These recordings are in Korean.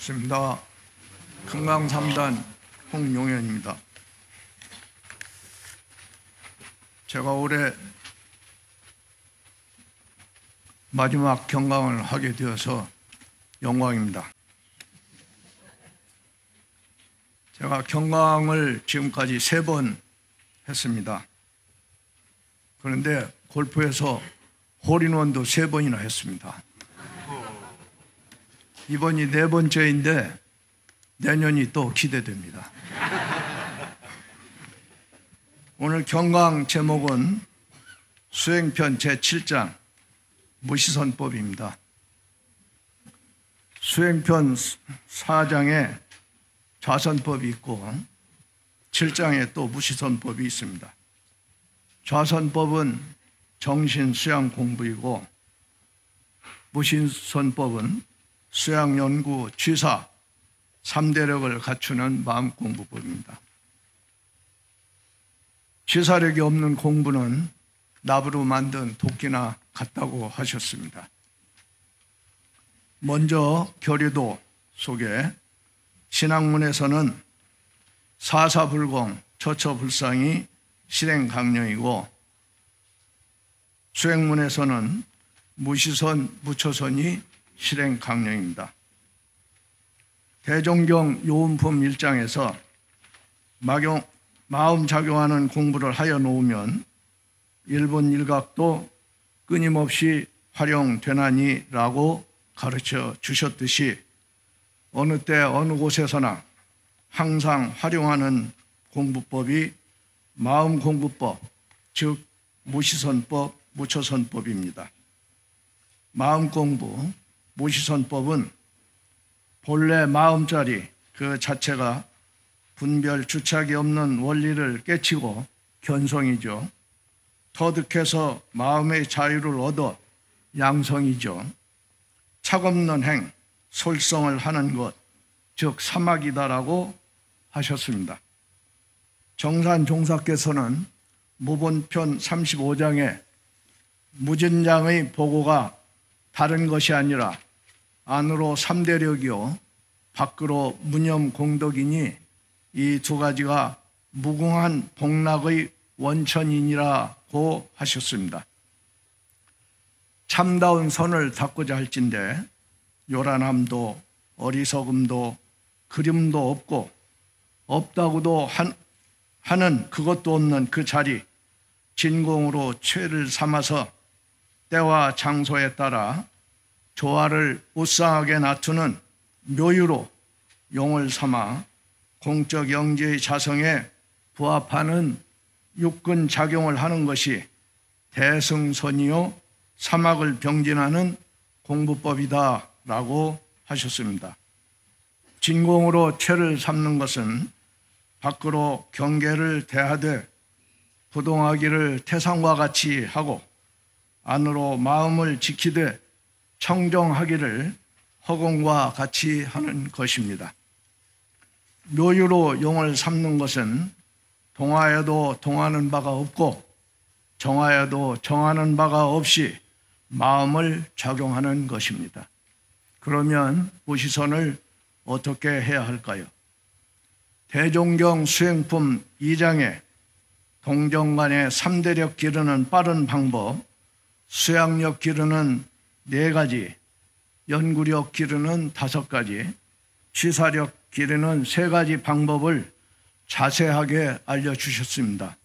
반갑습니다. 금강3단 홍용현입니다. 제가 올해 마지막 경강을 하게 되어서 영광입니다. 제가 경강을 지금까지 3번 했습니다. 그런데 골프에서 홀인원도 3번이나 했습니다. 이번이 4번째인데 내년이 또 기대됩니다. 오늘 경강 제목은 수행편 제7장 무시선법입니다. 수행편 4장에 좌선법이 있고 7장에 또 무시선법이 있습니다. 좌선법은 정신 수양 공부이고 무시선법은 수양 연구 취사 3대력을 갖추는 마음 공부법입니다. 취사력이 없는 공부는 나부로 만든 도끼나 같다고 하셨습니다. 먼저 교리도 속에 신학문에서는 사사불공, 처처불상이 실행강령이고 수행문에서는 무시선, 무처선이 실행강령입니다. 대종경 요운품 1장에서 마음 작용하는 공부를 하여 놓으면 일본 일각도 끊임없이 활용되나니라고 가르쳐 주셨듯이 어느 때 어느 곳에서나 항상 활용하는 공부법이 마음 공부법, 즉 무시선법, 무처선법입니다. 마음 공부, 무시선법은 본래 마음자리 그 자체가 분별 주착이 없는 원리를 깨치고 견성이죠. 터득해서 마음의 자유를 얻어 양성이죠. 착없는 행, 솔성을 하는 것, 즉 사막이다라고 하셨습니다. 정산종사께서는 무본편 35장에 무진장의 보고가 다른 것이 아니라 안으로 3대력이요 밖으로 무념공덕이니 이 두 가지가 무궁한 복락의 원천이니라고 하셨습니다. 참다운 선을 닦고자 할진대 요란함도 어리석음도 그림도 없고 없다고도 하는 그것도 없는 그 자리 진공으로 죄를 삼아서 때와 장소에 따라 조화를 우상하게 놔두는 묘유로 용을 삼아 공적 영지의 자성에 부합하는 육근 작용을 하는 것이 대승선이요 사막을 병진하는 공부법이다라고 하셨습니다. 진공으로 죄를 삼는 것은 밖으로 경계를 대하되 부동하기를 태상과 같이 하고 안으로 마음을 지키되 청정하기를 허공과 같이 하는 것입니다. 묘유로 용을 삼는 것은 동하여도 동하는 바가 없고 정하여도 정하는 바가 없이 마음을 작용하는 것입니다. 그러면 무시선을 어떻게 해야 할까요? 대종경 수행품 2장에 동정간의 3대력 기르는 빠른 방법, 수양력 기르는 4가지, 연구력 기르는 5가지, 취사력 기르는 3가지 방법을 자세하게 알려주셨습니다.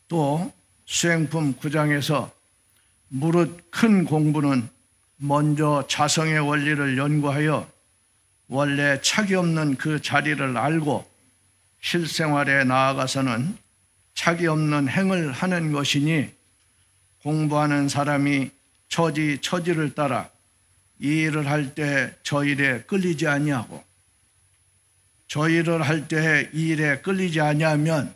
또 수행품 9장에서 무릇 큰 공부는 먼저 자성의 원리를 연구하여 원래 착이 없는 그 자리를 알고 실생활에 나아가서는 착이 없는 행을 하는 것이니 공부하는 사람이 처지를 따라 이 일을 할 때 저 일에 끌리지 아니하고 저 일을 할 때 이 일에 끌리지 아니하면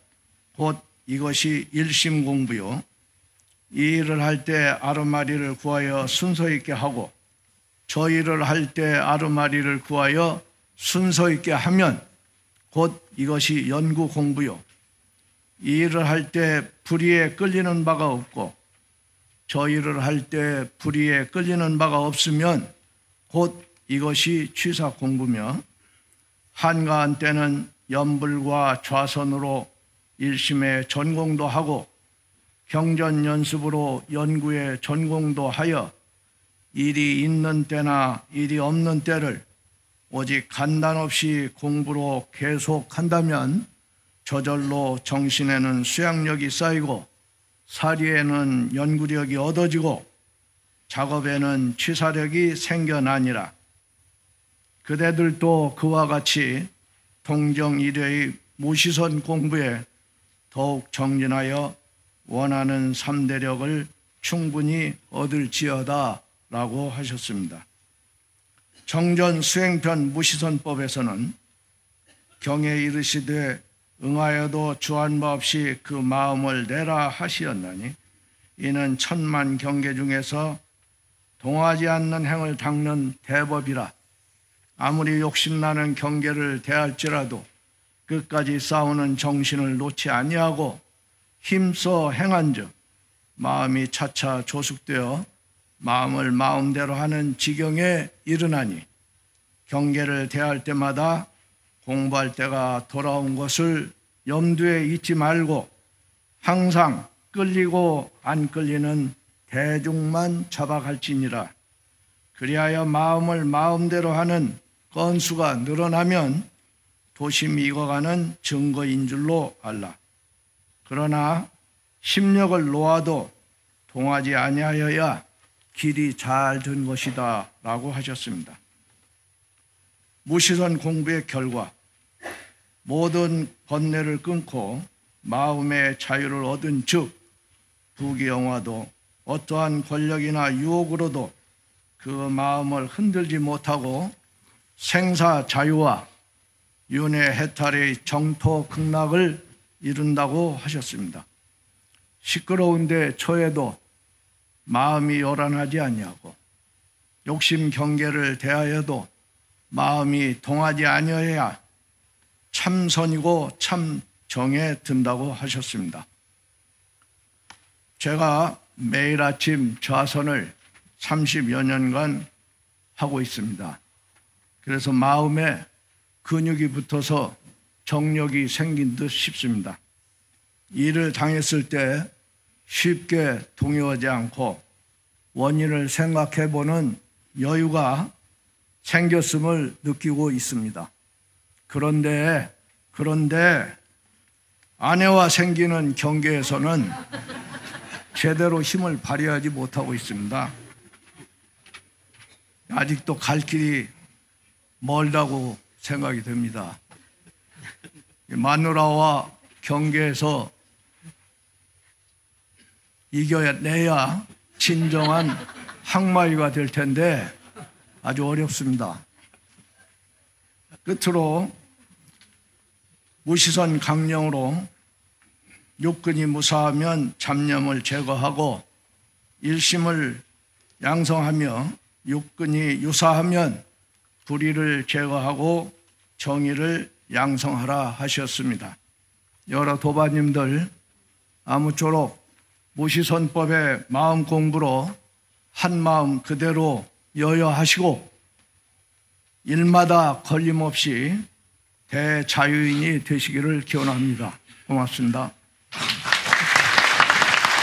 곧 이것이 일심 공부요. 이 일을 할 때 아르마리를 구하여 순서 있게 하고 저 일을 할 때 아르마리를 구하여 순서 있게 하면 곧 이것이 연구 공부요. 이 일을 할 때 불의에 끌리는 바가 없고 저 일을 할 때 불의에 끌리는 바가 없으면 곧 이것이 취사 공부며 한가한 때는 연불과 좌선으로 일심에 전공도 하고 경전 연습으로 연구에 전공도 하여 일이 있는 때나 일이 없는 때를 오직 간단 없이 공부로 계속한다면 저절로 정신에는 수양력이 쌓이고 사리에는 연구력이 얻어지고 작업에는 취사력이 생겨나니라. 그대들도 그와 같이 동정일회의 무시선 공부에 더욱 정진하여 원하는 3대력을 충분히 얻을지어다 라고 하셨습니다. 정전 수행편 무시선법에서는 경에 이르시되 응하여도 주한 바 없이 그 마음을 내라 하시었나니 이는 천만 경계 중에서 동하지 않는 행을 닦는 대법이라. 아무리 욕심나는 경계를 대할지라도 끝까지 싸우는 정신을 놓지 아니하고 힘써 행한즉 마음이 차차 조숙되어 마음을 마음대로 하는 지경에 이르나니 경계를 대할 때마다 공부할 때가 돌아온 것을 염두에 잊지 말고 항상 끌리고 안 끌리는 대중만 잡아갈지니라. 그리하여 마음을 마음대로 하는 건수가 늘어나면 도심이 익어가는 증거인 줄로 알라. 그러나 심력을 놓아도 동하지 아니하여야 길이 잘 든 것이다 라고 하셨습니다. 무시선 공부의 결과 모든 번뇌를 끊고 마음의 자유를 얻은 즉 부귀영화도 어떠한 권력이나 유혹으로도 그 마음을 흔들지 못하고 생사 자유와 윤회 해탈의 정토 극락을 이룬다고 하셨습니다. 시끄러운데 처해도 마음이 요란하지 아니하고 욕심 경계를 대하여도 마음이 동하지 아니어야 참선이고 참 정에 든다고 하셨습니다. 제가 매일 아침 좌선을 30여 년간 하고 있습니다. 그래서 마음에 근육이 붙어서 정력이 생긴 듯 싶습니다. 일을 당했을 때 쉽게 동요하지 않고 원인을 생각해보는 여유가 생겼음을 느끼고 있습니다. 그런데 아내와 생기는 경계에서는 제대로 힘을 발휘하지 못하고 있습니다. 아직도 갈 길이 멀다고 생각이 됩니다. 마누라와 경계에서 이겨내야 진정한 항마위가 될 텐데 아주 어렵습니다. 끝으로 무시선 강령으로 육근이 무사하면 잡념을 제거하고 일심을 양성하며 육근이 유사하면 불의를 제거하고 정의를 양성하라 하셨습니다. 여러 도반님들 아무쪼록 무시선법의 마음 공부로 한 마음 그대로 여여하시고 일마다 걸림없이 대자유인이 되시기를 기원합니다. 고맙습니다.